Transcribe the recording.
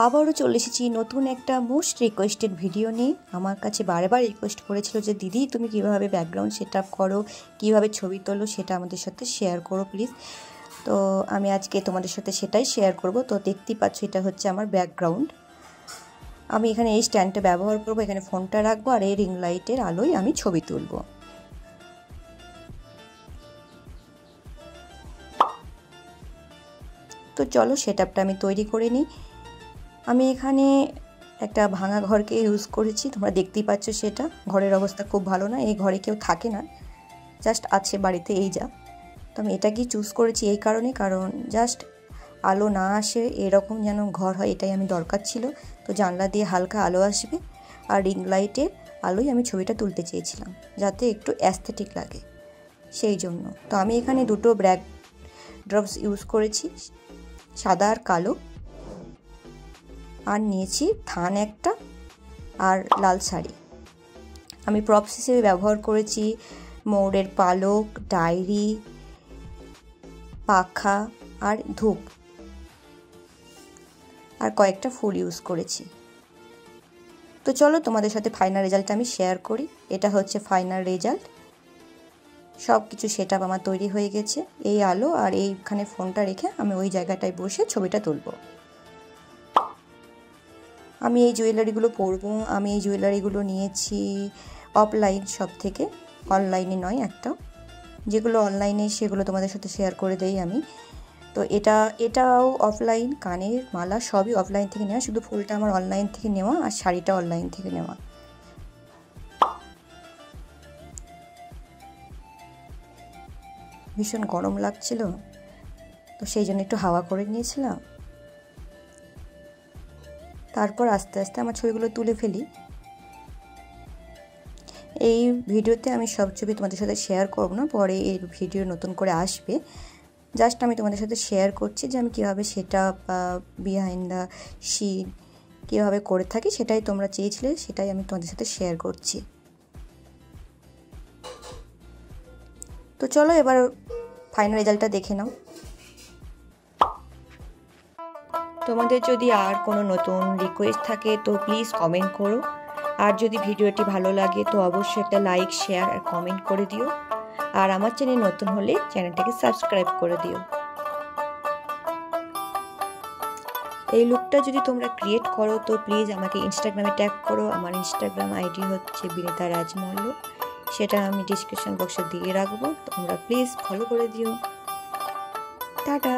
আবারও চলে এসেছি নতুন একটা মোস্ট রিকোয়েস্টেড ভিডিও নিয়ে। আমার কাছে বারবার রিকোয়েস্ট করেছিল যে দিদি তুমি কিভাবে ব্যাকগ্রাউন্ড সেট আপ করো, কিভাবে ছবি তোলো, সেটা আমাদের সাথে শেয়ার করো প্লিজ। তো আমি আজকে তোমাদের সাথে সেটাই শেয়ার করব। তো দেখতেই পাচ্ছ এটা হচ্ছে আমার ব্যাকগ্রাউন্ড। আমি এখানে এই স্ট্যান্ডটা ব্যবহার করব, এখানে ফোনটা রাখবো আর এই রিং লাইটের আলোয় আমি ছবি তুলব। তো চলো সেট আপটা আমি তৈরি করে নিই। আমি এখানে একটা ভাঙা ঘরকে ইউজ করেছি, তোমরা দেখতেই পাচ্ছ সেটা। ঘরের অবস্থা খুব ভালো না, এই ঘরে কেউ থাকে না, জাস্ট আছে বাড়িতে এই যা। তো আমি এটাকেই চুজ করেছি এই কারণে, কারণ জাস্ট আলো না আসে এরকম যেন ঘর হয়, এটাই আমি দরকার ছিল। তো জানলা দিয়ে হালকা আলো আসবে আর রিং লাইটের আলোয় আমি ছবিটা তুলতে চেয়েছিলাম যাতে একটু অ্যাস্থেটিক লাগে, সেই জন্য। তো আমি এখানে দুটো ব্ল্যাক ড্রপস ইউজ করেছি, সাদা আর কালো, আর নিয়েছি থান একটা আর লাল শাড়ি। আমি প্রপস হিসেবে ব্যবহার করেছি ময়ূরের পালক, ডায়েরি, পাখা আর ধূপ, আর কয়েকটা ফুল ইউজ করেছি। তো চলো তোমাদের সাথে ফাইনাল রেজাল্টটা আমি শেয়ার করি। এটা হচ্ছে ফাইনাল রেজাল্ট। সব কিছু সেট আপ আমার তৈরি হয়ে গেছে। এই আলো আর এইখানে ফোনটা রেখে আমি ওই জায়গাটায় বসে ছবিটা তুলব। আমি এই জুয়েলারিগুলো পরবো। আমি এই জুয়েলারিগুলো নিয়েছি অফলাইন শপ থেকে, অনলাইনে নয় একটা। যেগুলো অনলাইনে সেগুলো তোমাদের সাথে শেয়ার করে দেই আমি। তো এটাও অফলাইন, কানের মালা সবই অফলাইন থেকে নেওয়া, শুধু ফুলটা আমার অনলাইন থেকে নেওয়া আর শাড়িটা অনলাইন থেকে নেওয়া। ভীষণ গরম লাগছিল, তো সেই জন্য একটু হাওয়া করে নিয়েছিলাম। তারপর আস্তে আস্তে আমার ছবিগুলো তুলে ফেলি। এই ভিডিওতে আমি সব ছবি তোমাদের সাথে শেয়ার করব না, পরে এই ভিডিও নতুন করে আসবে। জাস্ট আমি তোমাদের সাথে শেয়ার করছি যে আমি কীভাবে সেটা বিহাইন্ড দ্য সিন কীভাবে করে থাকি, সেটাই তোমরা চেয়েছিলে, সেটাই আমি তোমাদের সাথে শেয়ার করছি। তো চলো এবার ফাইনাল রেজাল্টটা দেখে নাও। তোমাদের যদি আর কোনো নতুন রিকোয়েস্ট থাকে তো প্লিজ কমেন্ট করো। আর যদি ভিডিওটি ভালো লাগে তো অবশ্যই একটা লাইক, শেয়ার আর কমেন্ট করে দিও। আর আমার চ্যানেল নতুন হলে চ্যানেলটাকে সাবস্ক্রাইব করে দিও। এই লুকটা যদি তোমরা ক্রিয়েট করো তো প্লিজ আমাকে ইনস্টাগ্রামে ট্যাগ করো। আমার ইনস্টাগ্রাম আইডি হচ্ছে বিনিতা রাজমল্ল, সেটা আমি ডিসক্রিপশন বক্সে দিয়ে রাখবো, তোমরা প্লিজ ফলো করে দিও। টাটা।